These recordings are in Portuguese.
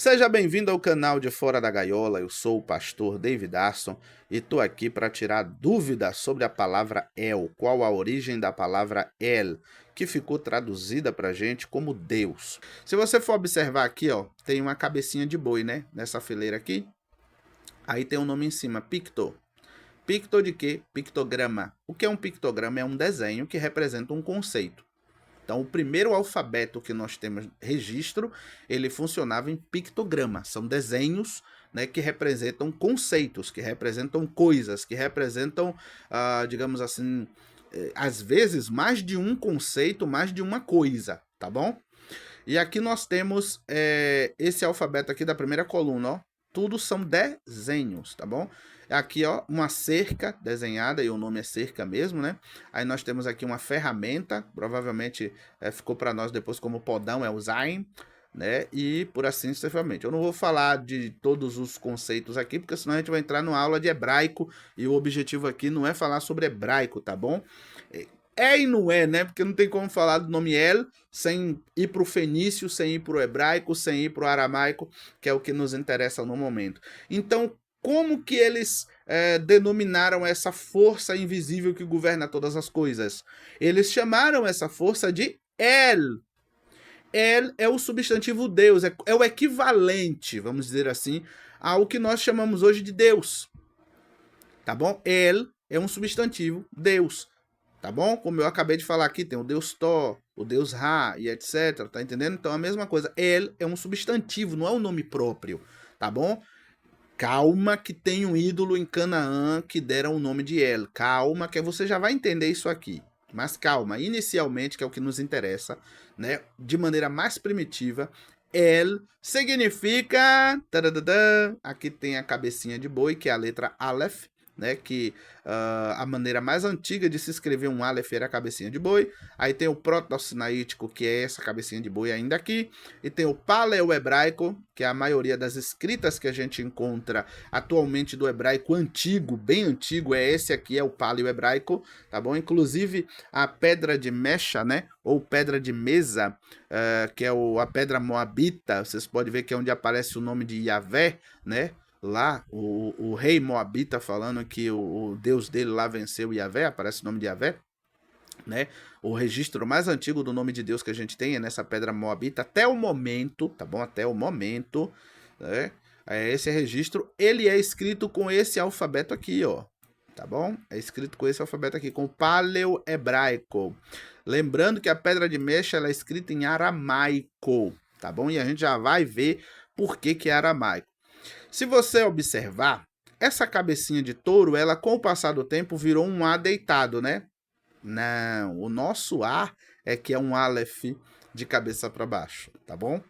Seja bem-vindo ao canal de Fora da Gaiola. Eu sou o pastor David Aston e estou aqui para tirar dúvidas sobre a palavra El. Qual a origem da palavra El, que ficou traduzida para a gente como Deus. Se você for observar aqui, ó, tem uma cabecinha de boi, né? Nessa fileira aqui. Aí tem um nome em cima, Picto. Picto de quê? Pictograma. O que é um pictograma? É um desenho que representa um conceito. Então, o primeiro alfabeto que nós temos registro, ele funcionava em pictograma. São desenhos, né, que representam conceitos, que representam coisas, que representam, digamos assim, às vezes mais de um conceito, mais de uma coisa, tá bom? E aqui nós temos esse alfabeto aqui da primeira coluna, ó. Tudo são desenhos, tá bom? Aqui, ó, uma cerca desenhada, e o nome é cerca mesmo, né? Aí nós temos aqui uma ferramenta, provavelmente ficou para nós depois como podão, é o Zain, né? E por assim sucessivamente. Eu não vou falar de todos os conceitos aqui, porque senão a gente vai entrar numa aula de hebraico, e o objetivo aqui não é falar sobre hebraico, tá bom? E não é, né? Porque não tem como falar do nome El sem ir para o fenício, sem ir para o hebraico, sem ir para o aramaico, que é o que nos interessa no momento. Então, como que eles denominaram essa força invisível que governa todas as coisas? Eles chamaram essa força de El. El é o substantivo Deus, é o equivalente, vamos dizer assim, ao que nós chamamos hoje de Deus. Tá bom? El é um substantivo Deus. Tá bom? Como eu acabei de falar aqui, tem o Deus Tó, o Deus Ra e etc. Tá entendendo? Então a mesma coisa. El é um substantivo, não é um nome próprio. Tá bom? Calma que tem um ídolo em Canaã que deram o nome de El. Calma que você já vai entender isso aqui. Mas calma, inicialmente, que é o que nos interessa, né? De maneira mais primitiva, El significa... Aqui tem a cabecinha de boi, que é a letra Aleph, né, que a maneira mais antiga de se escrever um Aleph era a cabecinha de boi. Aí tem o proto-sinaítico, que é essa cabecinha de boi ainda aqui. E tem o paleo-hebraico, que é a maioria das escritas que a gente encontra atualmente do hebraico antigo, bem antigo, é esse aqui, é o paleo-hebraico, tá bom? Inclusive a pedra de mecha, né, ou pedra de mesa, que é a pedra moabita, vocês podem ver que é onde aparece o nome de Yahvé, né? Lá, o rei Moabita falando que o Deus dele lá venceu Yahvé, aparece o nome de Yahvé, né? O registro mais antigo do nome de Deus que a gente tem é nessa pedra Moabita, até o momento, tá bom? Até o momento, né? Esse registro, ele é escrito com esse alfabeto aqui, ó, tá bom? É escrito com esse alfabeto aqui, com o paleo-hebraico. Lembrando que a pedra de mecha, ela é escrita em aramaico, tá bom? E a gente já vai ver por que é aramaico. Se você observar, essa cabecinha de touro, ela com o passar do tempo virou um A deitado, né? Não, o nosso A é que é um Aleph de cabeça para baixo, tá bom?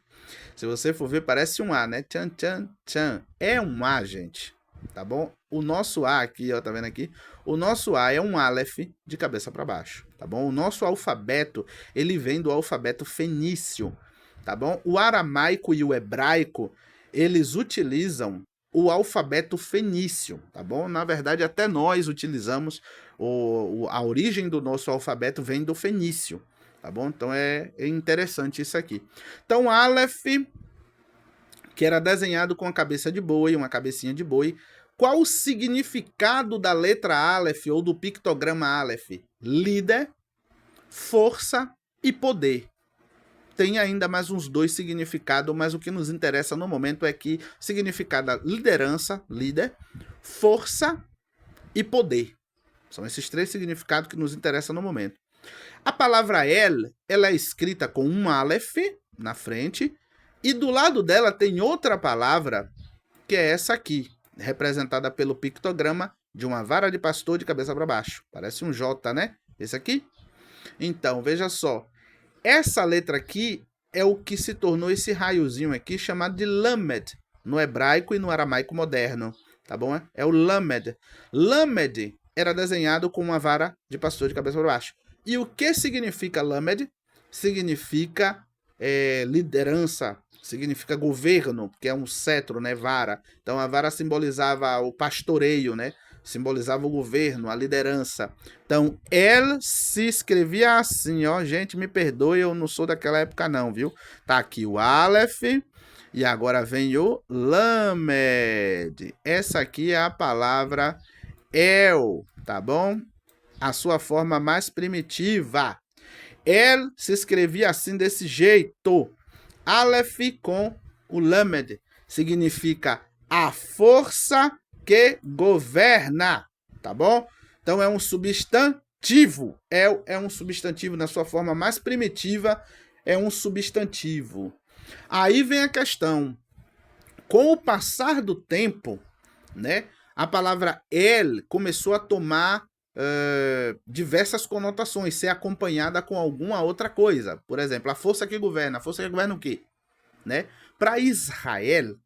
Se você for ver, parece um A, né? Tchan, tchan, tchan. É um A, gente, tá bom? O nosso A aqui, ó, tá vendo aqui? O nosso A é um Aleph de cabeça para baixo, tá bom? O nosso alfabeto, ele vem do alfabeto fenício, tá bom? O aramaico e o hebraico, eles utilizam o alfabeto fenício, tá bom? Na verdade, até nós utilizamos a origem do nosso alfabeto vem do fenício, tá bom? Então é interessante isso aqui. Então, Aleph, que era desenhado com a cabeça de boi, uma cabecinha de boi. Qual o significado da letra Aleph ou do pictograma Aleph? Líder, força e poder. Tem ainda mais uns dois significados, mas o que nos interessa no momento é que significado liderança, líder, força e poder. São esses três significados que nos interessam no momento. A palavra El, ela é escrita com um Aleph na frente, e do lado dela tem outra palavra, que é essa aqui, representada pelo pictograma de uma vara de pastor de cabeça para baixo. Parece um J, né? Esse aqui. Então, veja só. Essa letra aqui é o que se tornou esse raiozinho aqui, chamado de Lamed, no hebraico e no aramaico moderno, tá bom? É o Lamed. Lamed era desenhado com uma vara de pastor de cabeça para baixo. E o que significa Lamed? Significa liderança, significa governo, porque é um cetro, né, vara. Então a vara simbolizava o pastoreio, né? Simbolizava o governo, a liderança. Então, El se escrevia assim, ó. Gente, me perdoe, eu não sou daquela época não, viu? Tá aqui o Aleph, E agora vem o Lamed. Essa aqui é a palavra El, tá bom? A sua forma mais primitiva. El se escrevia assim desse jeito. Aleph com o Lamed. Significa a força que governa, tá bom? Então é um substantivo. El é um substantivo na sua forma mais primitiva, é um substantivo. Aí vem a questão. Com o passar do tempo, né, a palavra El começou a tomar diversas conotações, ser acompanhada com alguma outra coisa. Por exemplo, a força que governa. A força que governa o quê? Né? Para Israel,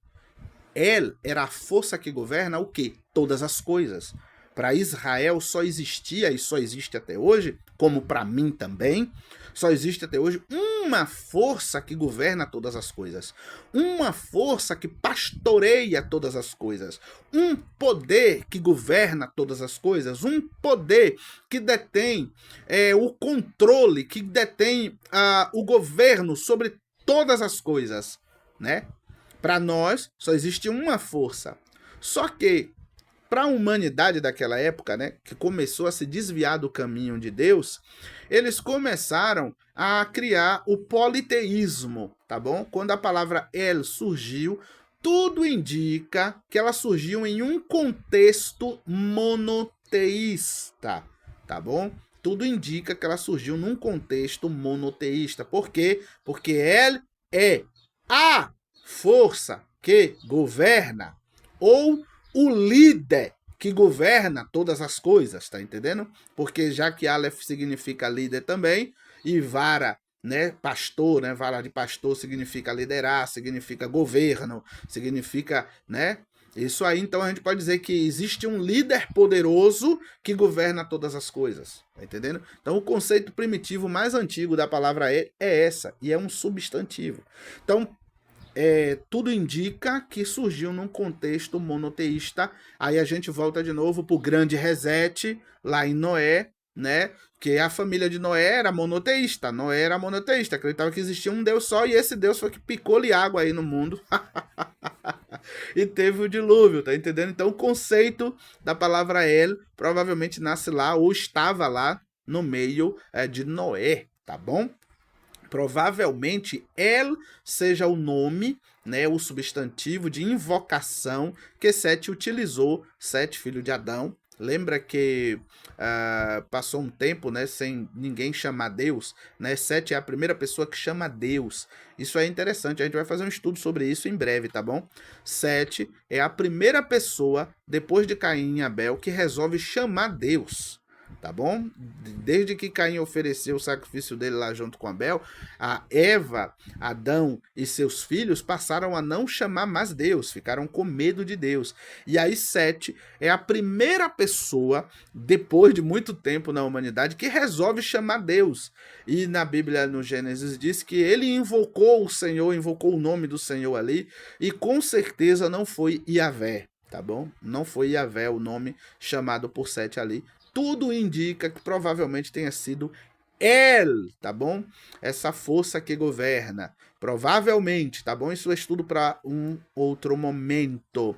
El era a força que governa o quê? Todas as coisas. Para Israel só existia e só existe até hoje, como para mim também, só existe até hoje uma força que governa todas as coisas. Uma força que pastoreia todas as coisas. Um poder que governa todas as coisas. Um poder que detém o controle, que detém o governo sobre todas as coisas, né? Para nós, só existe uma força. Só que, para a humanidade daquela época, né, que começou a se desviar do caminho de Deus, eles começaram a criar o politeísmo, tá bom? Quando a palavra El surgiu, tudo indica que ela surgiu em um contexto monoteísta, tá bom? Tudo indica que ela surgiu num contexto monoteísta. Por quê? Porque El é a força que governa, ou o líder que governa todas as coisas, tá entendendo? Porque já que Aleph significa líder também, e vara, né, pastor, né, vara de pastor significa liderar, significa governo, significa, né, isso aí. Então a gente pode dizer que existe um líder poderoso que governa todas as coisas, tá entendendo? Então o conceito primitivo mais antigo da palavra é essa, e é um substantivo. Então tudo indica que surgiu num contexto monoteísta. Aí a gente volta de novo pro grande reset lá em Noé, né? Que a família de Noé era monoteísta. Noé era monoteísta, acreditava que existia um Deus só, e esse Deus foi que picou-lhe água aí no mundo. E teve o dilúvio, tá entendendo? Então o conceito da palavra El provavelmente nasce lá, ou estava lá no meio de Noé, tá bom? Provavelmente El seja o nome, né, o substantivo de invocação que Sete utilizou, Sete, filho de Adão. Lembra que passou um tempo, né, sem ninguém chamar Deus, né? Sete é a primeira pessoa que chama Deus. Isso é interessante, a gente vai fazer um estudo sobre isso em breve, tá bom? Sete é a primeira pessoa, depois de Caim e Abel, que resolve chamar Deus. Tá bom? Desde que Caim ofereceu o sacrifício dele lá junto com Abel, a Eva, Adão e seus filhos passaram a não chamar mais Deus, ficaram com medo de Deus. E aí Sete é a primeira pessoa, depois de muito tempo na humanidade, que resolve chamar Deus. E na Bíblia, no Gênesis, diz que ele invocou o Senhor, invocou o nome do Senhor ali, e com certeza não foi Iavé, tá bom? Não foi Iavé o nome chamado por Sete ali. Tudo indica que provavelmente tenha sido El, tá bom? Essa força que governa. Provavelmente, tá bom? Isso é estudo para um outro momento.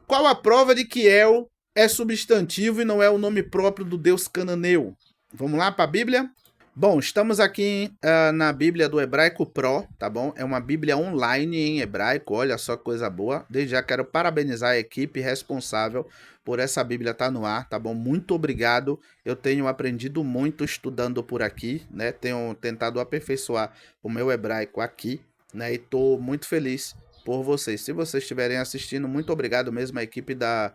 Qual a prova de que El é substantivo e não é o nome próprio do Deus cananeu? Vamos lá para a Bíblia? Bom, estamos aqui na Bíblia do Hebraico Pro, tá bom? É uma Bíblia online em hebraico, olha só que coisa boa. Desde já quero parabenizar a equipe responsável por essa Bíblia estar no ar, tá bom? Muito obrigado. Eu tenho aprendido muito estudando por aqui, né? Tenho tentado aperfeiçoar o meu hebraico aqui, né? E tô muito feliz por vocês. Se vocês estiverem assistindo, muito obrigado mesmo à equipe da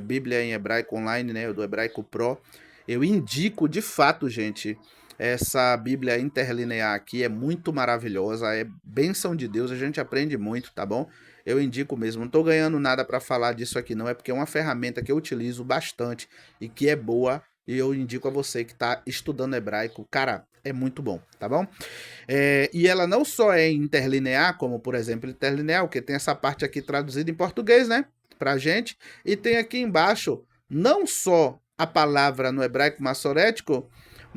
Bíblia em Hebraico Online, né? Do Hebraico Pro. Eu indico de fato, gente. Essa Bíblia interlinear aqui é muito maravilhosa, é bênção de Deus, a gente aprende muito, tá bom? Eu indico mesmo, não tô ganhando nada para falar disso aqui não, é porque é uma ferramenta que eu utilizo bastante e que é boa, e eu indico a você que tá estudando hebraico, cara, é muito bom, tá bom? E ela não só é interlinear, como por exemplo interlinear, porque tem essa parte aqui traduzida em português, né, pra gente, e tem aqui embaixo não só a palavra no hebraico massorético,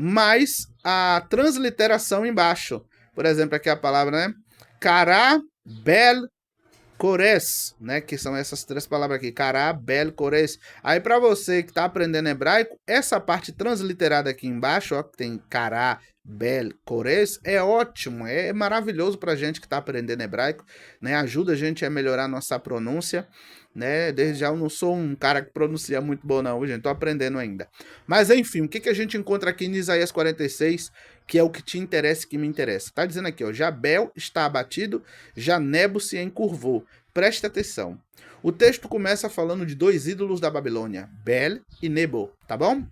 mas a transliteração embaixo. Por exemplo, aqui a palavra, né? Cará Bel, Cores, né? Que são essas três palavras aqui. Cará, Bel, Cores. Aí, para você que tá aprendendo hebraico, essa parte transliterada aqui embaixo, ó, que tem Cará, Bel, Cores, é ótimo, é maravilhoso pra gente que tá aprendendo hebraico, né? Ajuda a gente a melhorar nossa pronúncia, né? Desde já eu não sou um cara que pronuncia muito bom, não, gente. Tô aprendendo ainda. Mas, enfim, o que a gente encontra aqui em Isaías 46, que é o que te interessa e que me interessa? Tá dizendo aqui, ó, Jabel está abatido, já Nebo se encurvou. Preste atenção. O texto começa falando de dois ídolos da Babilônia, Bel e Nebo, tá bom?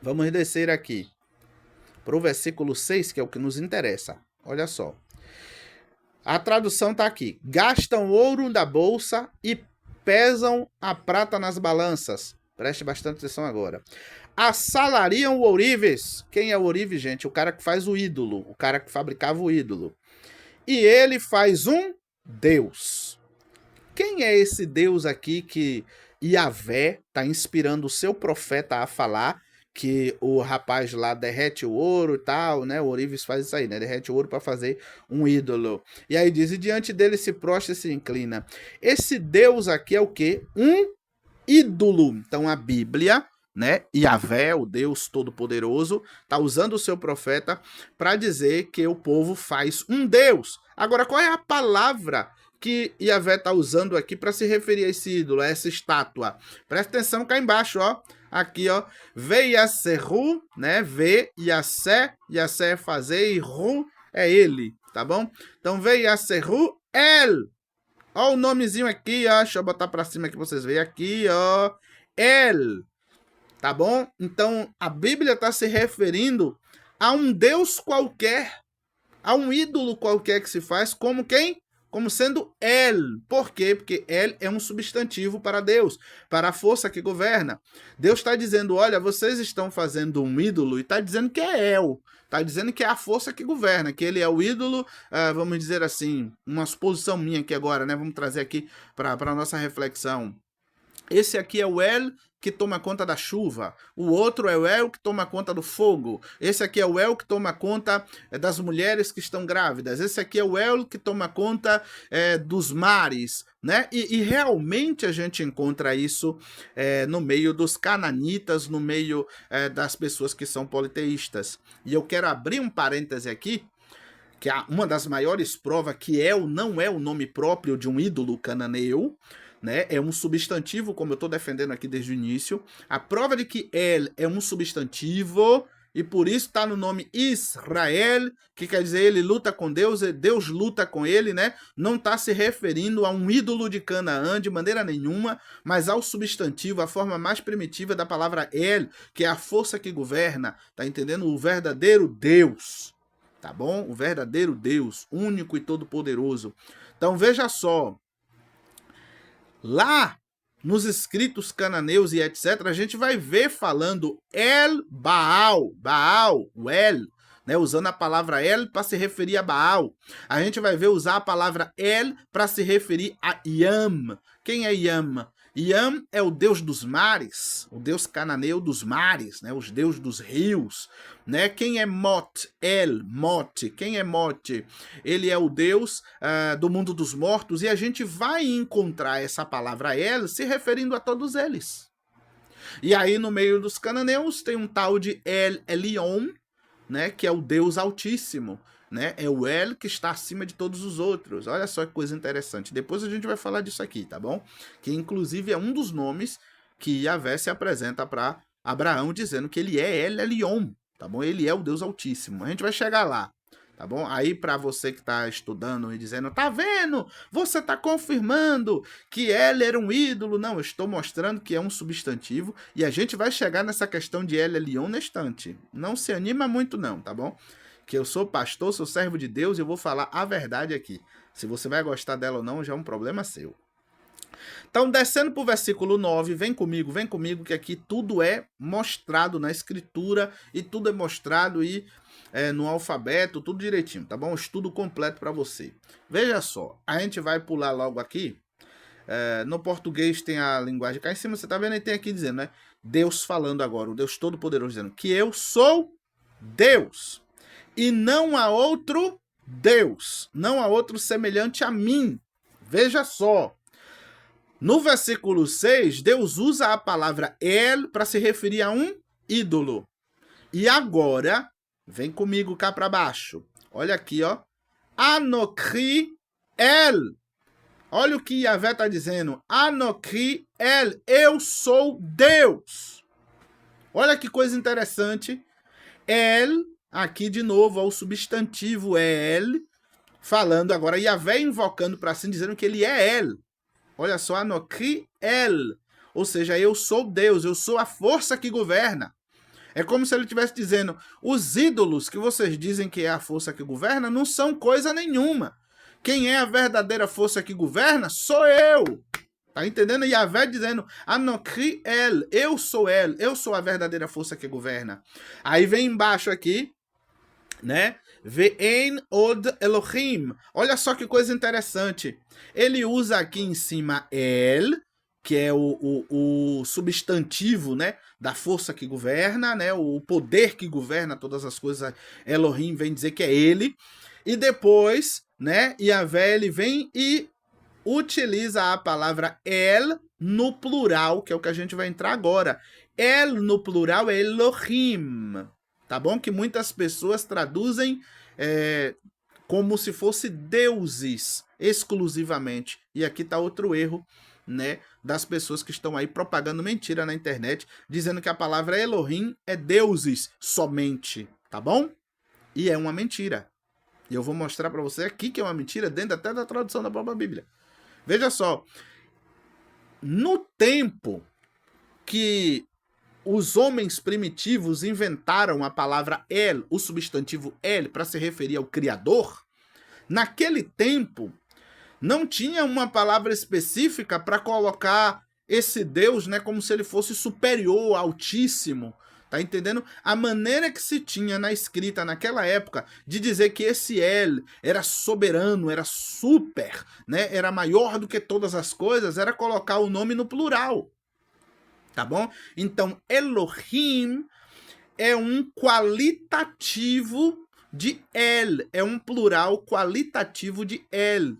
Vamos descer aqui para o versículo 6, que é o que nos interessa. Olha só. A tradução tá aqui. Gastam ouro da bolsa e pesam a prata nas balanças. Preste bastante atenção agora. Assalariam o ourives. Quem é o ourives, gente? O cara que faz o ídolo. O cara que fabricava o ídolo. E ele faz um Deus. Quem é esse Deus aqui que Yahvé está inspirando o seu profeta a falar? Que o rapaz lá derrete o ouro e tal, né? O ourives faz isso aí, né? Derrete o ouro para fazer um ídolo. E aí diz, e diante dele se prostra e se inclina. Esse Deus aqui é o quê? Um ídolo. Então a Bíblia, né? Yahvé, o Deus Todo-Poderoso, está usando o seu profeta para dizer que o povo faz um Deus. Agora, qual é a palavra que Yahvé está usando aqui para se referir a esse ídolo, a essa estátua? Presta atenção cá embaixo, ó. Aqui, ó. Veiaserru, né? Ve, Yassé, Yassé é fazer e Ru é ele, tá bom? Então, Veiaserru El. Ó o nomezinho aqui, ó. Deixa eu botar para cima que vocês veem aqui, ó. El. Tá bom? Então, a Bíblia está se referindo a um Deus qualquer, a um ídolo qualquer que se faz, como quem? Como sendo El. Por quê? Porque El é um substantivo para Deus, para a força que governa. Deus está dizendo, olha, vocês estão fazendo um ídolo e está dizendo que é El. Está dizendo que é a força que governa, que ele é o ídolo, vamos dizer assim, uma suposição minha aqui agora, né? Vamos trazer aqui para a nossa reflexão. Esse aqui é o El que toma conta da chuva. O outro é o El que toma conta do fogo. Esse aqui é o El que toma conta das mulheres que estão grávidas. Esse aqui é o El que toma conta dos mares. Né? E realmente a gente encontra isso no meio dos cananitas, no meio das pessoas que são politeístas. E eu quero abrir um parêntese aqui, que é uma das maiores provas que El não é o nome próprio de um ídolo cananeu, né? É um substantivo, como eu estou defendendo aqui desde o início. A prova de que El é um substantivo, e por isso está no nome Israel, que quer dizer ele luta com Deus, Deus luta com ele, né? Não está se referindo a um ídolo de Canaã de maneira nenhuma, mas ao substantivo, a forma mais primitiva da palavra El, que é a força que governa, tá entendendo? O verdadeiro Deus, tá bom? O verdadeiro Deus, único e todo-poderoso. Então veja só, lá nos escritos cananeus e etc., a gente vai ver falando El Baal, Baal, o El, né, usando a palavra El para se referir a Baal. A gente vai ver usar a palavra El para se referir a Yam. Quem é Yam? Yam é o deus dos mares, o deus cananeu dos mares, né, os deuses dos rios. Né? Quem é Mot? El, Mot. Quem é Mot? Ele é o deus do mundo dos mortos, e a gente vai encontrar essa palavra El se referindo a todos eles. E aí no meio dos cananeus tem um tal de El Elyon, né, que é o Deus Altíssimo. Né? É o El que está acima de todos os outros. Olha só que coisa interessante. Depois a gente vai falar disso aqui, tá bom? Que inclusive é um dos nomes que Yahvé se apresenta para Abraão, dizendo que ele é El Elyon, tá bom? Ele é o Deus Altíssimo. A gente vai chegar lá, tá bom? Aí para você que está estudando e dizendo, tá vendo? Você está confirmando que El era um ídolo. Não, eu estou mostrando que é um substantivo, e a gente vai chegar nessa questão de El Elyon na estante. Não se anima muito não, tá bom? Que eu sou pastor, sou servo de Deus e eu vou falar a verdade aqui. Se você vai gostar dela ou não, já é um problema seu. Então, descendo para o versículo 9, vem comigo, que aqui tudo é mostrado na escritura e tudo é mostrado no alfabeto, tudo direitinho, tá bom? Estudo completo para você. Veja só, a gente vai pular logo aqui. No português tem a linguagem cá em cima, você tá vendo? Aí tem aqui dizendo, né? Deus falando agora, o Deus Todo-Poderoso dizendo que eu sou Deus. E não há outro Deus, não há outro semelhante a mim. Veja só, no versículo 6, Deus usa a palavra El para se referir a um ídolo. E agora, vem comigo cá para baixo. Olha aqui, ó. Anokri El. Olha o que Yahvé está dizendo. Anokri El. Eu sou Deus. Olha que coisa interessante. El, aqui de novo, é o substantivo El, falando agora, Yahvé invocando para si, dizendo que ele é El. Olha só, Anokri El. Ou seja, eu sou Deus, eu sou a força que governa. É como se ele estivesse dizendo, os ídolos que vocês dizem que é a força que governa não são coisa nenhuma. Quem é a verdadeira força que governa sou eu. Tá entendendo? Yahvé dizendo, Anokri El, eu sou a verdadeira força que governa. Aí vem embaixo aqui, né? Ve'en od Elohim. Olha só que coisa interessante. Ele usa aqui em cima El, que é o substantivo, né, da força que governa, né, o poder que governa todas as coisas. Elohim vem dizer que é ele. E depois, né, Yahvé, ele vem e utiliza a palavra El no plural, que é o que a gente vai entrar agora. El no plural é Elohim, tá bom? Que muitas pessoas traduzem como se fosse deuses exclusivamente. E aqui tá outro erro, né, das pessoas que estão aí propagando mentira na internet, dizendo que a palavra Elohim é deuses somente, tá bom? E é uma mentira. E eu vou mostrar para você aqui que é uma mentira dentro até da tradução da própria Bíblia. Veja só, no tempo que os homens primitivos inventaram a palavra El, o substantivo El, para se referir ao Criador, naquele tempo não tinha uma palavra específica para colocar esse Deus, né, como se ele fosse superior, altíssimo. Tá entendendo? A maneira que se tinha na escrita naquela época de dizer que esse El era soberano, era super, né, era maior do que todas as coisas, era colocar o nome no plural. Tá bom? Então, Elohim é um qualitativo de El, é um plural qualitativo de El.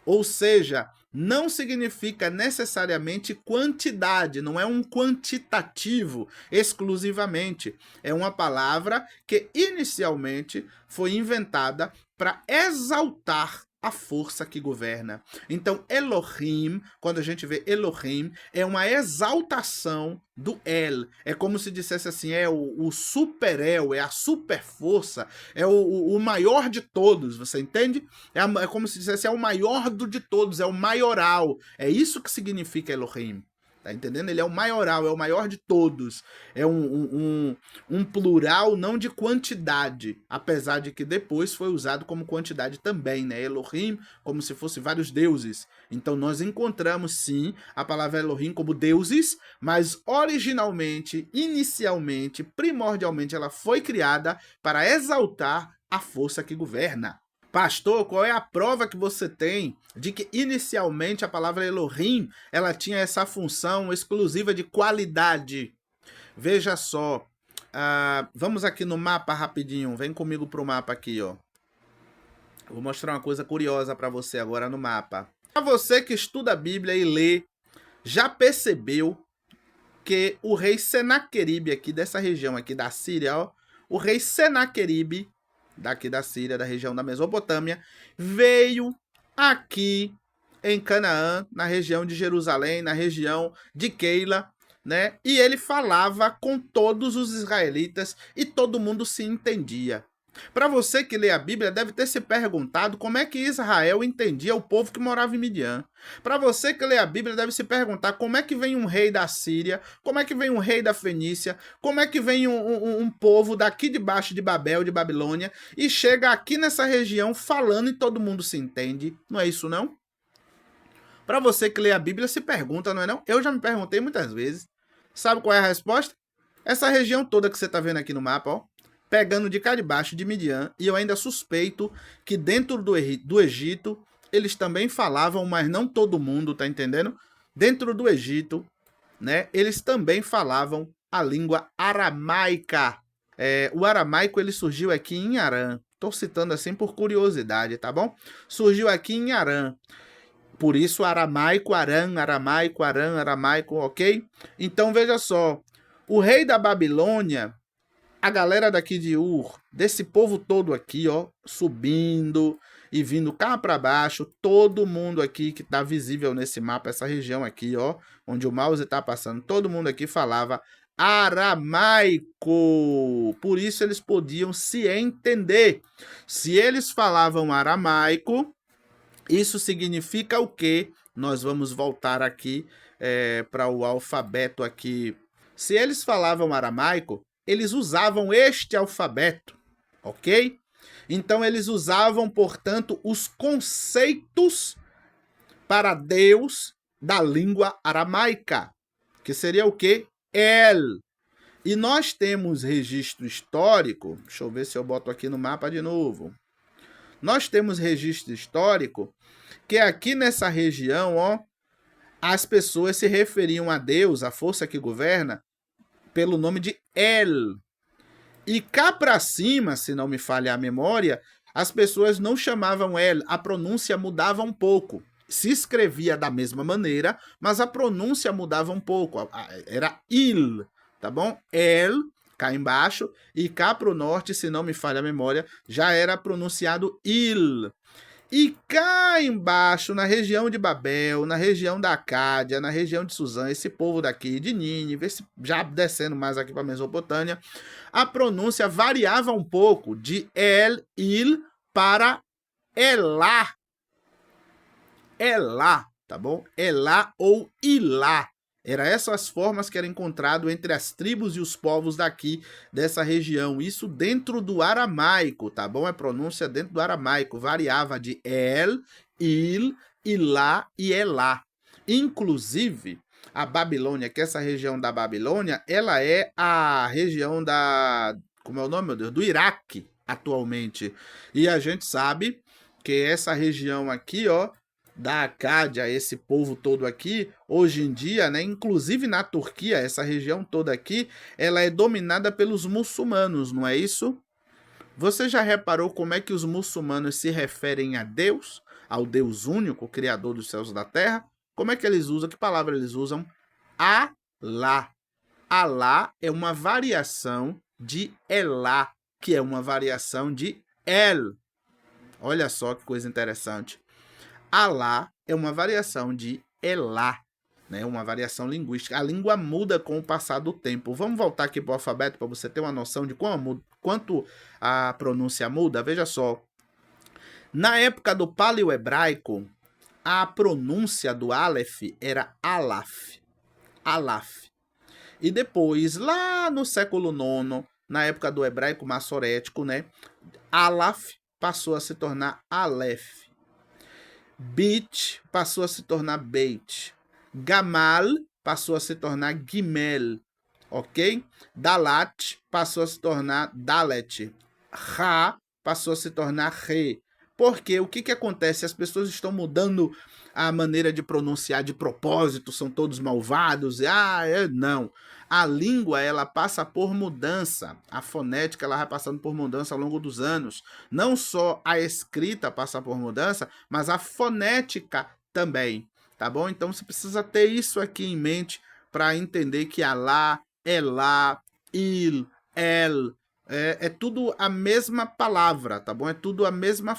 Ou seja, não significa necessariamente quantidade, não é um quantitativo exclusivamente. É uma palavra que inicialmente foi inventada para exaltar a força que governa. Então, Elohim, quando a gente vê Elohim, é uma exaltação do El. É como se dissesse assim, é o super El, é a super força, é o maior de todos, você entende? É como se dissesse, é o maior de todos, é o maioral. É isso que significa Elohim. Tá entendendo? Ele é o maioral, é o maior de todos. É um plural não de quantidade, apesar de que depois foi usado como quantidade também, né? Elohim, como se fosse vários deuses. Então nós encontramos sim a palavra Elohim como deuses, mas originalmente, inicialmente, primordialmente, ela foi criada para exaltar a força que governa. Pastor, qual é a prova que você tem de que inicialmente a palavra Elohim ela tinha essa função exclusiva de qualidade? Veja só, vamos aqui no mapa rapidinho, vem comigo pro mapa aqui, ó. Vou mostrar uma coisa curiosa para você agora no mapa. Para você que estuda a Bíblia e lê, já percebeu que o rei Senaqueribe aqui dessa região aqui da Síria, ó, o rei Senaqueribe daqui da Síria, da região da Mesopotâmia, veio aqui em Canaã, na região de Jerusalém, na região de Keila, né? E ele falava com todos os israelitas e todo mundo se entendia. Para você que lê a Bíblia, deve ter se perguntado como é que Israel entendia o povo que morava em Midian. Para você que lê a Bíblia, deve se perguntar como é que vem um rei da Síria, como é que vem um rei da Fenícia, como é que vem um povo daqui de baixo de Babel, de Babilônia, e chega aqui nessa região falando e todo mundo se entende. Não é isso, não? Para você que lê a Bíblia, se pergunta, não é não? Eu já me perguntei muitas vezes. Sabe qual é a resposta? Essa região toda que você está vendo aqui no mapa, ó, pegando de cá de baixo de Midian, e eu ainda suspeito que dentro do Egito eles também falavam, mas não todo mundo, tá entendendo? Dentro do Egito, né, eles também falavam a língua aramaica. O aramaico ele surgiu aqui em Arã, Estou citando assim por curiosidade, tá bom? Surgiu aqui em Arã. Por isso, aramaico, aramaico, ok? Então, veja só. O rei da Babilônia, a galera daqui de Ur, desse povo todo aqui, ó, subindo e vindo cá para baixo, todo mundo aqui que está visível nesse mapa, essa região aqui, ó, onde o mouse está passando, todo mundo aqui falava aramaico. Por isso eles podiam se entender. Se eles falavam aramaico, isso significa o quê? Nós vamos voltar aqui para o alfabeto aqui. Se eles falavam aramaico, eles usavam este alfabeto, ok? Então eles usavam, portanto, os conceitos para Deus da língua aramaica, que seria o quê? El. E nós temos registro histórico, deixa eu ver se eu boto aqui no mapa de novo. Nós temos registro histórico que aqui nessa região, ó, as pessoas se referiam a Deus, a força que governa, pelo nome de El. E cá para cima, se não me falha a memória, as pessoas não chamavam El, a pronúncia mudava um pouco. Se escrevia da mesma maneira, mas a pronúncia mudava um pouco. Era Il, tá bom? El, cá embaixo, e cá para o norte, se não me falha a memória, já era pronunciado Il. E cá embaixo, na região de Babel, na região da Acádia, na região de Suzã, esse povo daqui de Nínive, já descendo mais aqui para a Mesopotâmia, a pronúncia variava um pouco de El, Il para Elá. Elá, tá bom? Elá ou Ilá. Era essas formas que eram encontrado entre as tribos e os povos daqui, dessa região. Isso dentro do aramaico, tá bom? É pronúncia dentro do aramaico. Variava de El, Il, Ilá e Elá. Inclusive, a Babilônia, que é essa região da Babilônia, ela é a região da... Como é o nome, meu Deus? Do Iraque, atualmente. E a gente sabe que essa região aqui, ó, da Acádia, esse povo todo aqui, hoje em dia, né, inclusive na Turquia, essa região toda aqui, ela é dominada pelos muçulmanos, não é isso? Você já reparou como é que os muçulmanos se referem a Deus, ao Deus único, criador dos céus e da terra? Como é que eles usam? Que palavra eles usam? Alá. Alá é uma variação de Elá, que é uma variação de El. Olha só que coisa interessante. Alá é uma variação de Elá, né? Uma variação linguística. A língua muda com o passar do tempo. Vamos voltar aqui para o alfabeto para você ter uma noção de quanto a pronúncia muda. Veja só. Na época do paleo-hebraico, a pronúncia do Aleph era Alaf. Alaf. E depois, lá no século IX, na época do hebraico massorético, né? Alaf passou a se tornar Aleph. Bit passou a se tornar Beit. Gamal passou a se tornar Gimel. Ok? Dalat passou a se tornar Dalet. Ra passou a se tornar Re. Porque o que acontece? As pessoas estão mudando a maneira de pronunciar de propósito, são todos malvados. Não. A língua, ela passa por mudança. A fonética, ela vai passando por mudança ao longo dos anos. Não só a escrita passa por mudança, mas a fonética também, tá bom? Então, você precisa ter isso aqui em mente para entender que Alá, Elá, Il, El, é tudo a mesma palavra, tá bom? É tudo a mesma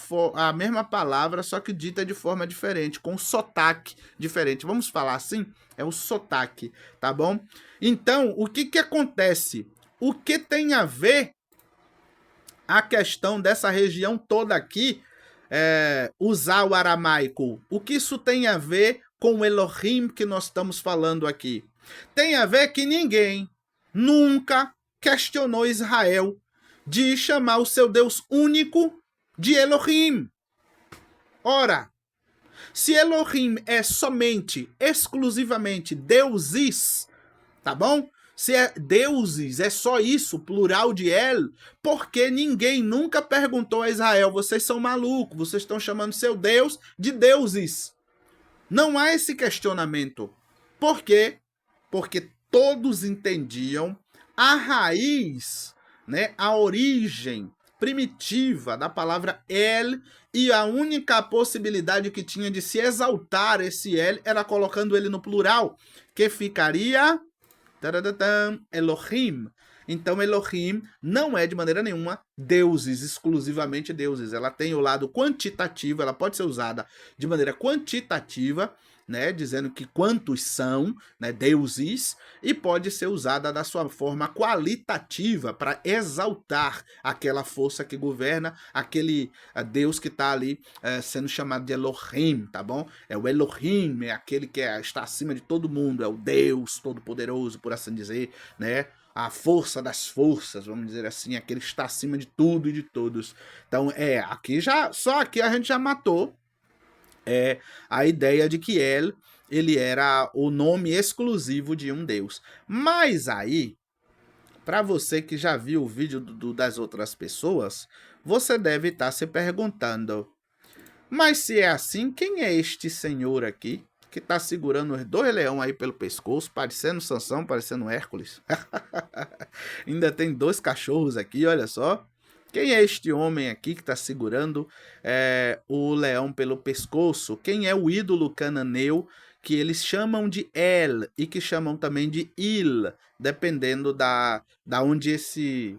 palavra, só que dita de forma diferente, com sotaque diferente. Vamos falar assim? É o sotaque, tá bom? Então, o que acontece? O que tem a ver a questão dessa região toda aqui, usar o aramaico? O que isso tem a ver com o Elohim que nós estamos falando aqui? Tem a ver que ninguém nunca questionou Israel de chamar o seu Deus único de Elohim. Ora, se Elohim é somente, exclusivamente deuses, tá bom? Se é deuses, é só isso, plural de El, porque ninguém nunca perguntou a Israel, vocês são malucos, vocês estão chamando seu Deus de deuses. Não há esse questionamento. Por quê? Porque todos entendiam a raiz, né, a origem primitiva da palavra El, e a única possibilidade que tinha de se exaltar esse El era colocando ele no plural, que ficaria Elohim. Então, Elohim não é de maneira nenhuma deuses, exclusivamente deuses. Ela tem o lado quantitativo, ela pode ser usada de maneira quantitativa, né, dizendo que quantos são, né, deuses, e pode ser usada da sua forma qualitativa para exaltar aquela força que governa, aquele Deus que está ali sendo chamado de Elohim, tá bom? É o Elohim, é aquele que está acima de todo mundo, é o Deus Todo-Poderoso, por assim dizer, né? A força das forças, vamos dizer assim, aquele que está acima de tudo e de todos. Então, aqui já, só aqui a gente já matou a ideia de que ele era o nome exclusivo de um deus. Mas aí, para você que já viu o vídeo das outras pessoas, você deve estar se perguntando, mas se é assim, quem é este senhor aqui que está segurando os dois leões aí pelo pescoço, parecendo Sansão, parecendo Hércules? Ainda tem dois cachorros aqui, olha só. Quem é este homem aqui que está segurando o leão pelo pescoço? Quem é o ídolo cananeu que eles chamam de El e que chamam também de Il, dependendo da onde esse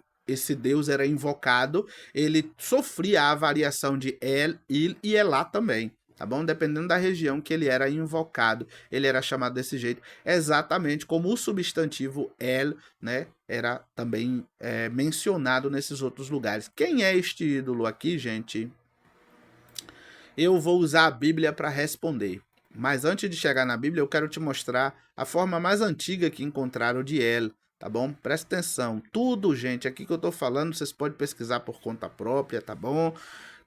deus era invocado, ele sofria a variação de El, Il e Elá também. Tá bom? Dependendo da região que ele era invocado, ele era chamado desse jeito, exatamente como o substantivo El, né, era também mencionado nesses outros lugares. Quem é este ídolo aqui, gente? Eu vou usar a Bíblia para responder. Mas antes de chegar na Bíblia, eu quero te mostrar a forma mais antiga que encontraram de El, tá bom? Presta atenção. Tudo, gente, aqui que eu tô falando, vocês podem pesquisar por conta própria, tá bom?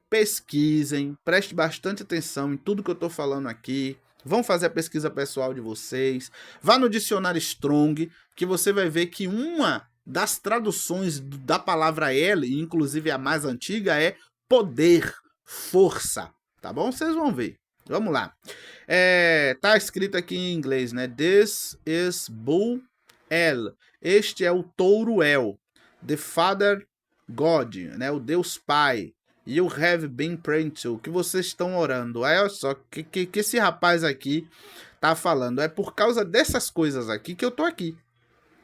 Pesquisem, preste bastante atenção em tudo que eu estou falando aqui. Vão fazer a pesquisa pessoal de vocês. Vá no dicionário Strong, que você vai ver que uma das traduções da palavra El, inclusive a mais antiga, é poder, força. Tá bom? Vocês vão ver. Vamos lá. Tá escrito aqui em inglês, né? This is Bull El. Este é o touro El. The Father God, né? O Deus Pai. You have been praying to, que vocês estão orando. Aí olha só, que esse rapaz aqui tá falando. É por causa dessas coisas aqui que eu tô aqui,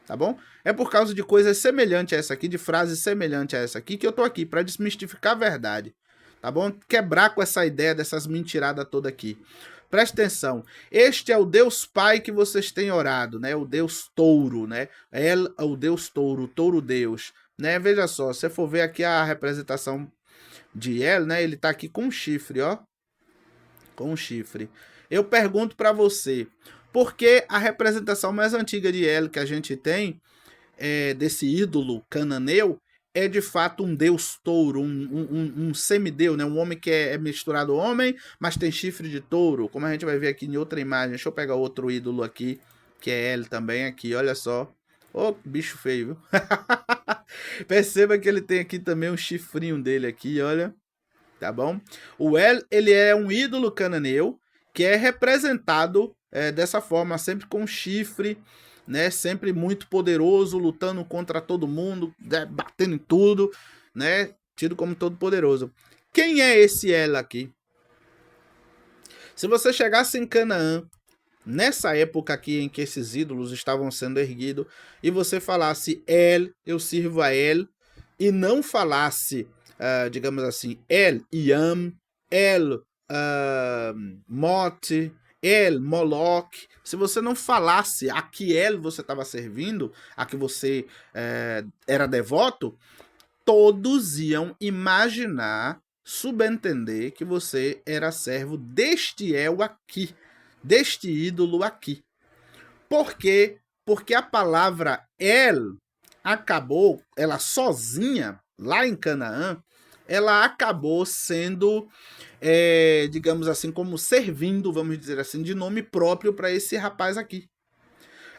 tá bom? É por causa de coisas semelhantes a essa aqui, de frases semelhantes a essa aqui, que eu tô aqui, para desmistificar a verdade, tá bom? Quebrar com essa ideia dessas mentiradas toda aqui. Preste atenção, este é o Deus Pai que vocês têm orado, né? O Deus Touro, né? El, o Deus Touro, o Touro Deus, né? Veja só, se você for ver aqui a representação de El, né? Ele tá aqui com um chifre, ó. Com um chifre. Eu pergunto para você, por que a representação mais antiga de El que a gente tem, desse ídolo cananeu, é de fato um deus touro, um semideus, né? Um homem que é misturado homem, mas tem chifre de touro, como a gente vai ver aqui em outra imagem. Deixa eu pegar outro ídolo aqui, que é El também aqui, olha só. Ô, bicho feio, viu? Perceba que ele tem aqui também um chifrinho dele aqui, olha. Tá bom? O El, ele é um ídolo cananeu que é representado dessa forma, sempre com chifre, né? Sempre muito poderoso, lutando contra todo mundo, né? Batendo em tudo, né? Tido como todo poderoso. Quem é esse El aqui? Se você chegasse em Canaã, nessa época aqui em que esses ídolos estavam sendo erguidos, e você falasse El, eu sirvo a El, e não falasse, digamos assim, El Yam, El Mot, El Moloch, se você não falasse a que El você estava servindo, a que você era devoto, todos iam imaginar, subentender que você era servo deste El aqui, deste ídolo aqui. Por quê? Porque a palavra El acabou, ela sozinha, lá em Canaã, ela acabou sendo, digamos assim, como servindo, vamos dizer assim, de nome próprio para esse rapaz aqui.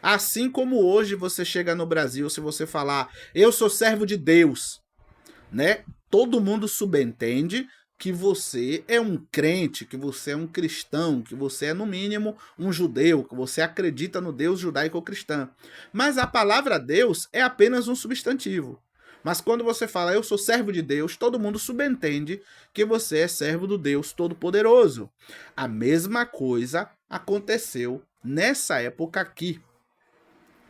Assim como hoje você chega no Brasil, se você falar, eu sou servo de Deus, né? Todo mundo subentende que você é um crente, que você é um cristão, que você é, no mínimo, um judeu, que você acredita no Deus judaico-cristão. Mas a palavra Deus é apenas um substantivo. Mas quando você fala, eu sou servo de Deus, todo mundo subentende que você é servo do Deus Todo-Poderoso. A mesma coisa aconteceu nessa época aqui,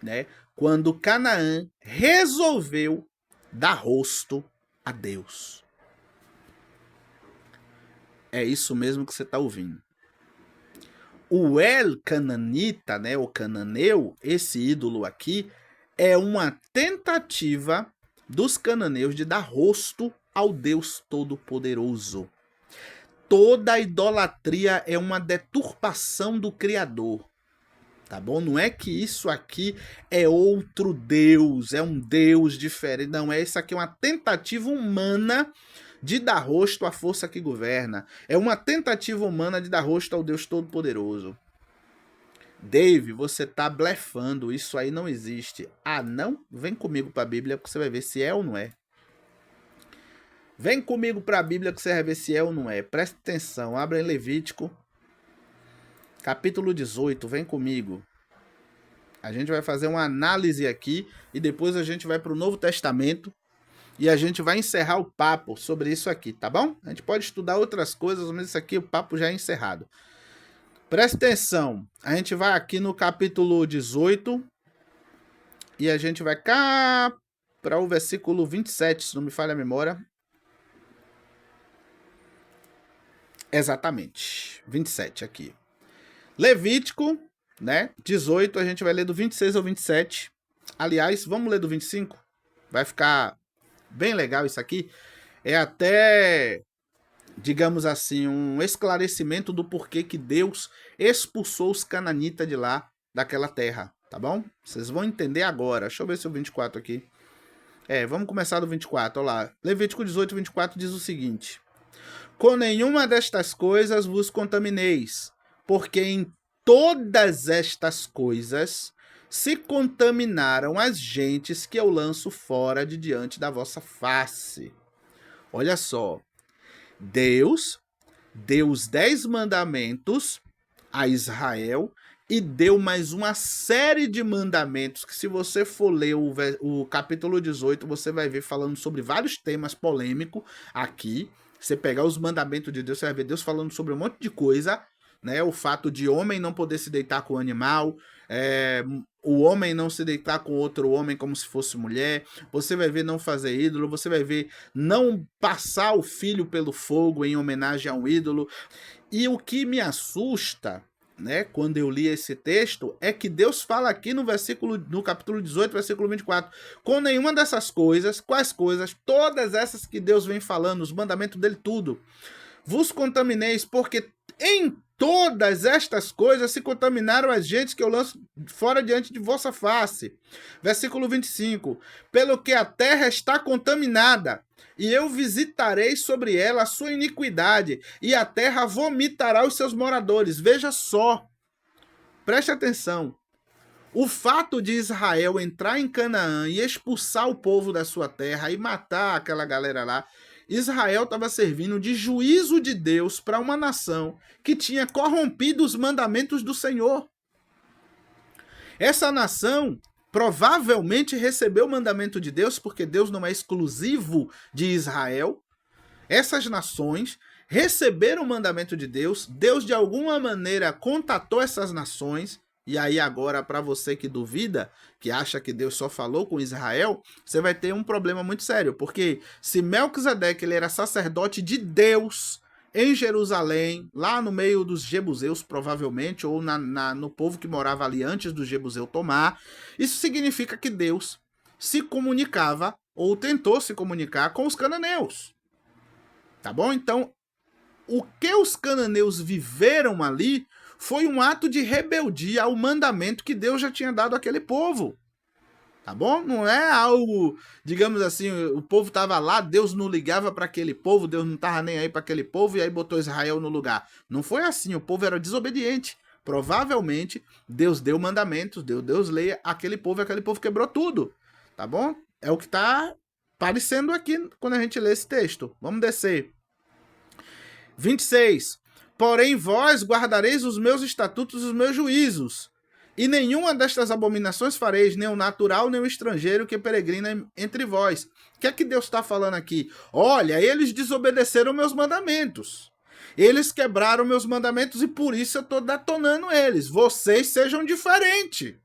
né? Quando Canaã resolveu dar rosto a Deus. É isso mesmo que você está ouvindo. O El Cananita, né, o cananeu, esse ídolo aqui, é uma tentativa dos cananeus de dar rosto ao Deus Todo-Poderoso. Toda idolatria é uma deturpação do Criador. Tá bom? Não é que isso aqui é outro Deus, é um Deus diferente. Não, isso aqui é uma tentativa humana de dar rosto à força que governa. É uma tentativa humana de dar rosto ao Deus Todo-Poderoso. Dave, você tá blefando, isso aí não existe. Ah, não? Vem comigo para a Bíblia que você vai ver se é ou não é. Vem comigo para a Bíblia que você vai ver se é ou não é. Presta atenção, abra em Levítico, capítulo 18, vem comigo. A gente vai fazer uma análise aqui e depois a gente vai para o Novo Testamento e a gente vai encerrar o papo sobre isso aqui, tá bom? A gente pode estudar outras coisas, mas isso aqui o papo já é encerrado. Presta atenção, a gente vai aqui no capítulo 18 e a gente vai cá para o versículo 27, se não me falha a memória. Exatamente, 27 aqui. Levítico, né? 18, a gente vai ler do 26 ao 27. Aliás, vamos ler do 25? Vai ficar bem legal isso aqui. É até, digamos assim, um esclarecimento do porquê que Deus expulsou os cananitas de lá, daquela terra, tá bom? Vocês vão entender agora. Deixa eu ver se o 24 aqui. Vamos começar do 24, olha lá. Levítico 18, 24 diz o seguinte: com nenhuma destas coisas vos contamineis, porque em todas estas coisas se contaminaram as gentes que eu lanço fora de diante da vossa face. Olha só, Deus deu os 10 mandamentos a Israel e deu mais uma série de mandamentos que, se você for ler o capítulo 18, você vai ver falando sobre vários temas polêmicos aqui. Você pegar os mandamentos de Deus, você vai ver Deus falando sobre um monte de coisa, né? O fato de homem não poder se deitar com o animal, o homem não se deitar com outro homem como se fosse mulher, você vai ver não fazer ídolo, você vai ver não passar o filho pelo fogo em homenagem a um ídolo. E o que me assusta, né, quando eu li esse texto, é que Deus fala aqui no capítulo 18, versículo 24, com nenhuma dessas coisas, quais coisas? Todas essas que Deus vem falando, os mandamentos dele, tudo. Vos contamineis, porque em todas estas coisas se contaminaram as gentes que eu lanço fora diante de vossa face. Versículo 25, pelo que a terra está contaminada, e eu visitarei sobre ela a sua iniquidade, e a terra vomitará os seus moradores. Veja só, preste atenção. O fato de Israel entrar em Canaã e expulsar o povo da sua terra e matar aquela galera lá, Israel estava servindo de juízo de Deus para uma nação que tinha corrompido os mandamentos do Senhor. Essa nação provavelmente recebeu o mandamento de Deus, porque Deus não é exclusivo de Israel. Essas nações receberam o mandamento de Deus. Deus, de alguma maneira, contatou essas nações. E aí agora, para você que duvida, que acha que Deus só falou com Israel, você vai ter um problema muito sério. Porque se Melquisedeque ele era sacerdote de Deus em Jerusalém, lá no meio dos jebuseus, provavelmente, ou no povo que morava ali antes do jebuseu tomar, isso significa que Deus se comunicava, ou tentou se comunicar com os cananeus. Tá bom? Então, o que os cananeus viveram ali foi um ato de rebeldia ao mandamento que Deus já tinha dado àquele povo. Tá bom? Não é algo, digamos assim, o povo estava lá, Deus não ligava para aquele povo, Deus não estava nem aí para aquele povo e aí botou Israel no lugar. Não foi assim, o povo era desobediente. Provavelmente Deus deu mandamentos, Deus lei àquele povo e aquele povo quebrou tudo. Tá bom? É o que está aparecendo aqui quando a gente lê esse texto. Vamos descer. 26. Porém vós guardareis os meus estatutos e os meus juízos, E nenhuma destas abominações fareis, nem o natural, nem o estrangeiro que peregrina entre vós. O que é que Deus está falando aqui? Olha, eles desobedeceram meus mandamentos. Eles quebraram meus mandamentos e por isso eu estou detonando eles. Vocês sejam diferentes.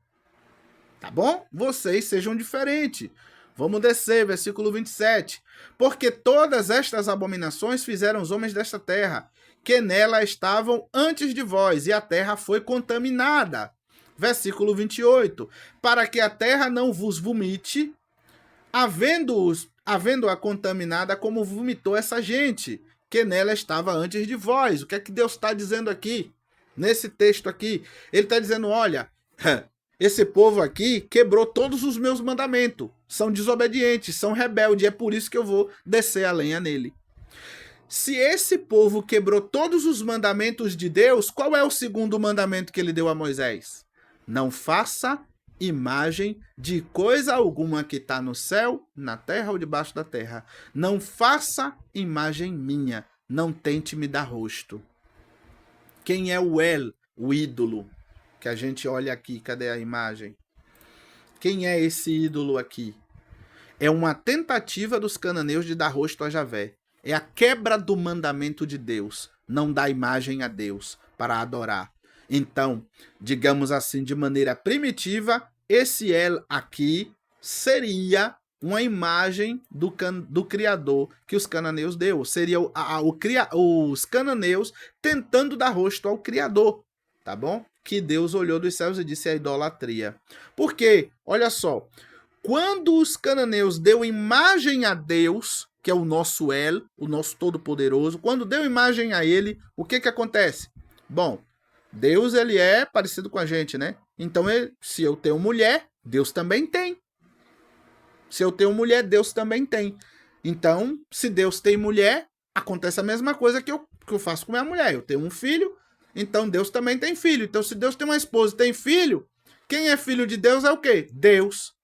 Tá bom? Vocês sejam diferentes. Vamos descer, versículo 27. Porque todas estas abominações fizeram os homens desta terra, que nela estavam antes de vós, e a terra foi contaminada. Versículo 28. Para que a terra não vos vomite, havendo-a contaminada como vomitou essa gente, que nela estava antes de vós. O que é que Deus está dizendo aqui? Nesse texto aqui, ele está dizendo, olha, esse povo aqui quebrou todos os meus mandamentos, são desobedientes, são rebeldes, é por isso que eu vou descer a lenha nele. Se esse povo quebrou todos os mandamentos de Deus, qual é o segundo mandamento que ele deu a Moisés? Não faça imagem de coisa alguma que está no céu, na terra ou debaixo da terra. Não faça imagem minha. Não tente me dar rosto. Quem é o El, o ídolo? Que a gente olha aqui, cadê a imagem? Quem é esse ídolo aqui? É uma tentativa dos cananeus de dar rosto a Javé. É a quebra do mandamento de Deus. Não dar imagem a Deus para adorar. Então, digamos assim, de maneira primitiva, esse El aqui seria uma imagem do Criador que os cananeus deu. Seria os cananeus tentando dar rosto ao Criador, tá bom? Que Deus olhou dos céus e disse a idolatria. Por quê? Olha só, quando os cananeus deu imagem a Deus, que é o nosso El, o nosso Todo-Poderoso, quando deu imagem a ele, o que que acontece? Bom, Deus, ele é parecido com a gente, né? Então, se eu tenho mulher, Deus também tem. Se eu tenho mulher, Deus também tem. Então, se Deus tem mulher, acontece a mesma coisa que eu faço com minha mulher. Eu tenho um filho, então Deus também tem filho. Então, se Deus tem uma esposa e tem filho, quem é filho de Deus é o quê? Deus.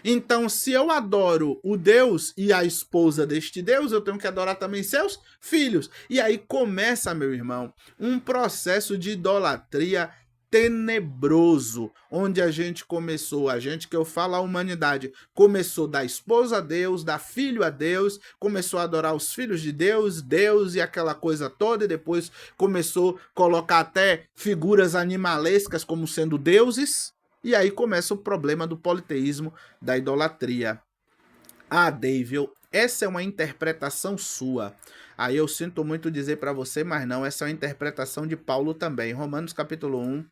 Então, se eu adoro o Deus e a esposa deste Deus, eu tenho que adorar também seus filhos. E aí começa, meu irmão, um processo de idolatria tenebroso, onde a gente que eu falo a humanidade, começou da esposa a Deus, da filho a Deus, começou a adorar os filhos de Deus, Deus e aquela coisa toda, e depois começou a colocar até figuras animalescas como sendo deuses. E aí começa o problema do politeísmo, da idolatria. Ah, David, essa é uma interpretação sua. Aí eu sinto muito dizer para você, mas não, essa é uma interpretação de Paulo também. Romanos capítulo 1,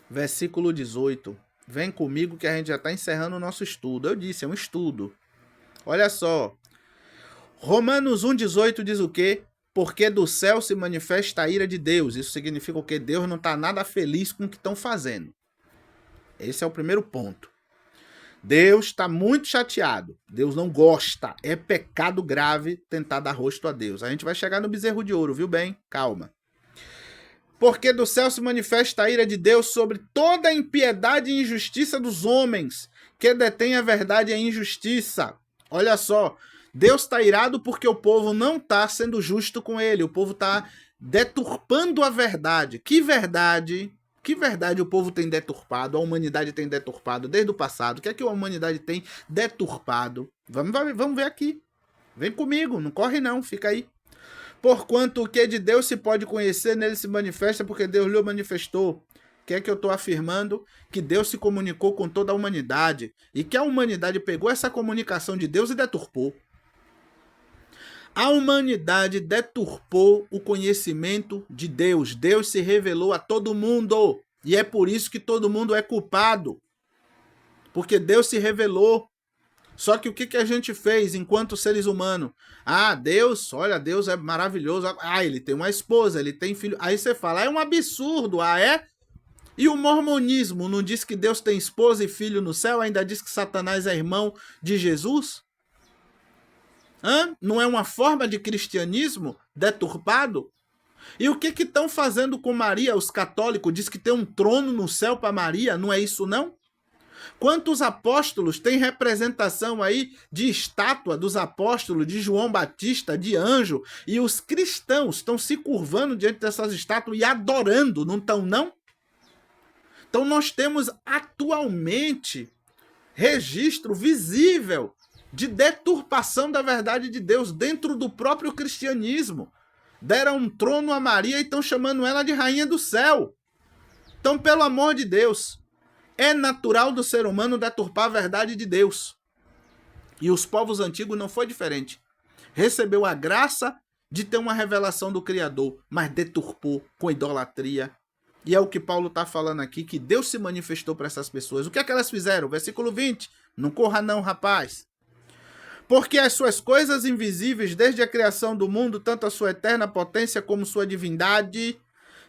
versículo 18. Vem comigo que a gente já está encerrando o nosso estudo. Eu disse, é um estudo. Olha só. Romanos 1,18 diz o quê? Porque do céu se manifesta a ira de Deus. Isso significa o quê? Deus não está nada feliz com o que estão fazendo. Esse é o primeiro ponto. Deus está muito chateado. Deus não gosta. É pecado grave tentar dar rosto a Deus. A gente vai chegar no bezerro de ouro, viu bem? Calma. Porque do céu se manifesta a ira de Deus sobre toda a impiedade e injustiça dos homens, que detêm a verdade e a injustiça. Olha só. Deus está irado porque o povo não está sendo justo com ele. O povo está deturpando a verdade. Que verdade? Que verdade o povo tem deturpado? A humanidade tem deturpado desde o passado. O que é que a humanidade tem deturpado? Vamos ver aqui. Vem comigo, não corre não, fica aí. Porquanto o que de Deus se pode conhecer, nele se manifesta, porque Deus lhe manifestou. O que é que eu estou afirmando? Que Deus se comunicou com toda a humanidade. E que a humanidade pegou essa comunicação de Deus e deturpou. A humanidade deturpou o conhecimento de Deus. Deus se revelou a todo mundo. E é por isso que todo mundo é culpado. Porque Deus se revelou. Só que o que a gente fez enquanto seres humanos? Ah, Deus, olha, Deus é maravilhoso. Ah, ele tem uma esposa, ele tem filho. Aí você fala, é um absurdo, ah, é? E o mormonismo não diz que Deus tem esposa e filho no céu? Ainda diz que Satanás é irmão de Jesus? Não é uma forma de cristianismo deturpado? E o que estão fazendo com Maria? Os católicos dizem que tem um trono no céu para Maria, não é isso não? Quantos apóstolos têm representação aí de estátua dos apóstolos, de João Batista, de anjo, e os cristãos estão se curvando diante dessas estátuas e adorando, não estão não? Então nós temos atualmente registro visível de deturpação da verdade de Deus dentro do próprio cristianismo. Deram um trono a Maria e estão chamando ela de rainha do céu. Então, pelo amor de Deus, é natural do ser humano deturpar a verdade de Deus. E os povos antigos não foi diferente. Recebeu a graça de ter uma revelação do Criador, mas deturpou com idolatria. E é o que Paulo está falando aqui, que Deus se manifestou para essas pessoas. O que é que elas fizeram? Versículo 20. Não corra não, rapaz. Porque as suas coisas invisíveis, desde a criação do mundo, tanto a sua eterna potência como sua divindade,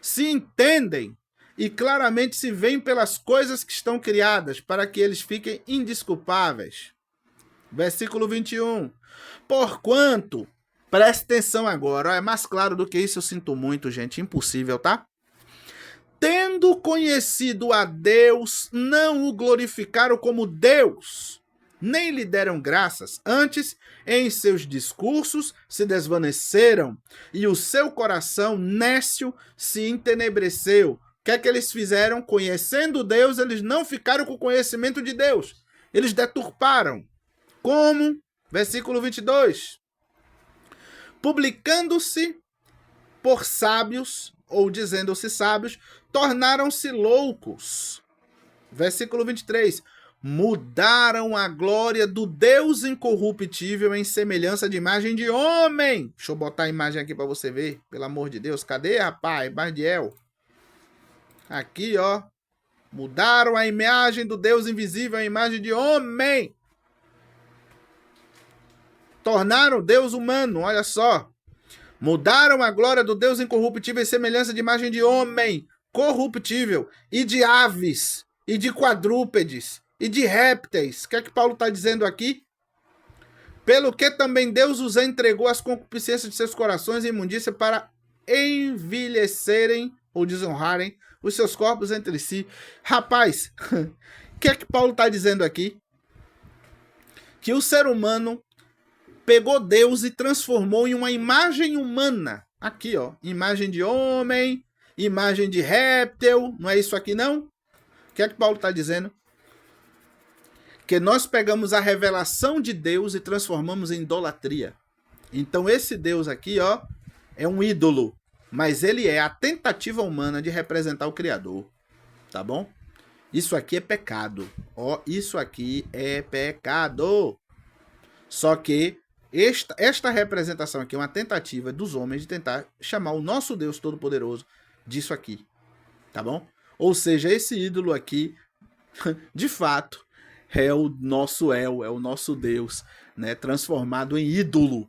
se entendem e claramente se veem pelas coisas que estão criadas, para que eles fiquem indesculpáveis. Versículo 21. Porquanto, preste atenção agora, é mais claro do que isso, eu sinto muito, gente, impossível, tá? Tendo conhecido a Deus, não o glorificaram como Deus, nem lhe deram graças. Antes, em seus discursos se desvaneceram, e o seu coração nécio se entenebreceu. O que é que eles fizeram? Conhecendo Deus, eles não ficaram com o conhecimento de Deus. Eles deturparam. Como? Versículo 22. Publicando-se por sábios, ou dizendo-se sábios, tornaram-se loucos. Versículo 23. Mudaram a glória do Deus incorruptível em semelhança de imagem de homem. Deixa eu botar a imagem aqui para você ver. Pelo amor de Deus. Cadê, rapaz? Bardiel. Aqui, ó. Mudaram a imagem do Deus invisível em imagem de homem. Tornaram Deus humano, olha só. Mudaram a glória do Deus incorruptível em semelhança de imagem de homem corruptível, e de aves, e de quadrúpedes, e de répteis. O que é que Paulo está dizendo aqui? Pelo que também Deus os entregou às concupiscências de seus corações e imundícia para envelhecerem ou desonrarem os seus corpos entre si. Rapaz, o que é que Paulo está dizendo aqui? Que o ser humano pegou Deus e transformou em uma imagem humana. Aqui, ó, imagem de homem, imagem de réptil, não é isso aqui não? O que é que Paulo está dizendo? Que nós pegamos a revelação de Deus e transformamos em idolatria. Então esse Deus aqui, ó, é um ídolo, mas ele é a tentativa humana de representar o Criador, tá bom? Isso aqui é pecado, ó, isso aqui é pecado. Só que esta representação aqui é uma tentativa dos homens de tentar chamar o nosso Deus Todo-Poderoso disso aqui, tá bom? Ou seja, esse ídolo aqui, de fato, é o nosso El, é o nosso Deus, né? Transformado em ídolo.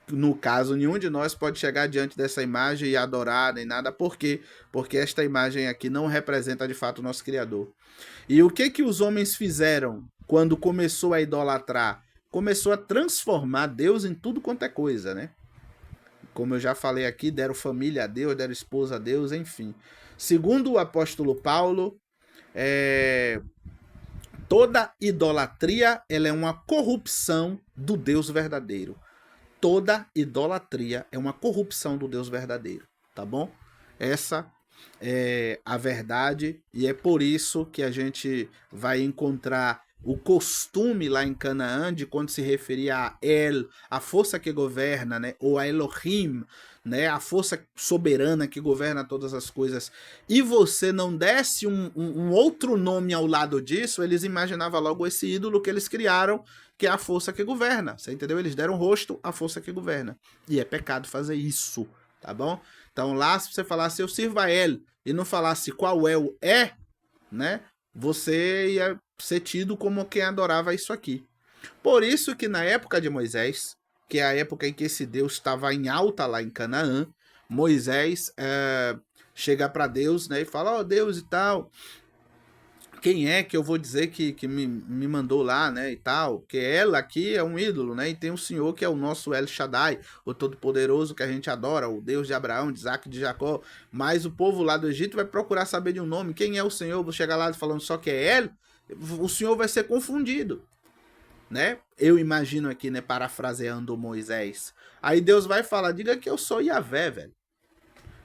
No caso, nenhum de nós pode chegar diante dessa imagem e adorar, nem nada. Por quê? Porque esta imagem aqui não representa de fato o nosso Criador. E o que os homens fizeram quando começou a idolatrar? Começou a transformar Deus em tudo quanto é coisa, né? Como eu já falei aqui, deram família a Deus, deram esposa a Deus, enfim. Segundo o apóstolo Paulo, toda idolatria ela é uma corrupção do Deus verdadeiro. Toda idolatria é uma corrupção do Deus verdadeiro, tá bom? Essa é a verdade e é por isso que a gente vai encontrar o costume lá em Canaã de quando se referia a El, a força que governa, né? Ou a Elohim, né? A força soberana que governa todas as coisas. E você não desse um outro nome ao lado disso, eles imaginavam logo esse ídolo que eles criaram, que é a força que governa. Você entendeu? Eles deram rosto à força que governa. E é pecado fazer isso, tá bom? Então lá, se você falasse eu sirvo a El e não falasse qual El é, né? Você ia ser tido como quem adorava isso aqui. Por isso que na época de Moisés, que é a época em que esse Deus estava em alta lá em Canaã, Moisés chega para Deus, né, e fala, ó Deus e tal, quem é que eu vou dizer que me mandou lá, né, e tal, que ela aqui é um ídolo, né, e tem o Senhor que é o nosso El Shaddai, o Todo-Poderoso que a gente adora, o Deus de Abraão, de Isaac, de Jacó, mas o povo lá do Egito vai procurar saber de um nome, quem é o Senhor, vou chegar lá falando só que é El, o Senhor vai ser confundido, né, eu imagino aqui, né, parafraseando Moisés, aí Deus vai falar, diga que eu sou Yahvé, velho,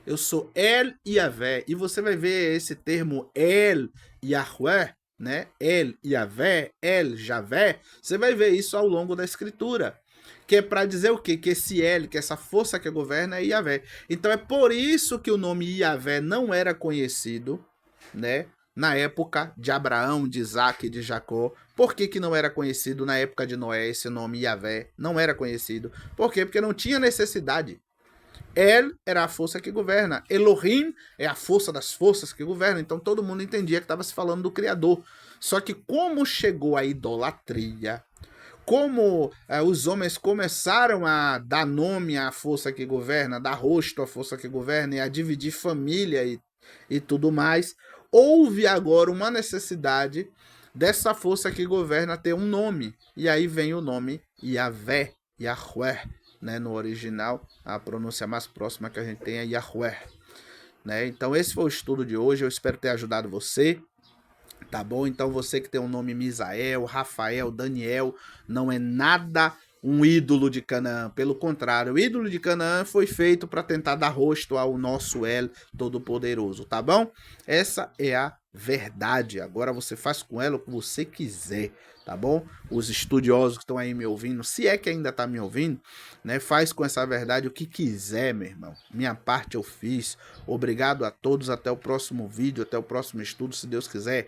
eu sou El Yahvé. E você vai ver esse termo El Yahvé, né? El Yahvé, El Javé. Você vai ver isso ao longo da escritura. Que é para dizer o quê? Que esse El, que essa força que governa é Yahvé. Então é por isso que o nome Yahvé não era conhecido, né? Na época de Abraão, de Isaac e de Jacó. Por que, que não era conhecido na época de Noé esse nome Yahvé? Não era conhecido. Por quê? Porque não tinha necessidade. El era a força que governa. Elohim é a força das forças que governa. Então todo mundo entendia que estava se falando do Criador. Só que como chegou a idolatria, como os homens começaram a dar nome à força que governa, dar rosto à força que governa e a dividir família e tudo mais, houve agora uma necessidade dessa força que governa ter um nome. E aí vem o nome Yahvé, Yahweh, né? No original, a pronúncia mais próxima que a gente tem é Yahweh. Né? Então esse foi o estudo de hoje, eu espero ter ajudado você. Tá bom? Então você que tem o nome Misael, Rafael, Daniel, não é nada um ídolo de Canaã. Pelo contrário, o ídolo de Canaã foi feito para tentar dar rosto ao nosso El Todo-Poderoso, tá bom? Essa é a verdade. Agora você faz com ela o que você quiser, tá bom? Os estudiosos que estão aí me ouvindo, se é que ainda tá me ouvindo, né? Faz com essa verdade o que quiser, meu irmão. Minha parte eu fiz. Obrigado a todos. Até o próximo vídeo, até o próximo estudo, se Deus quiser.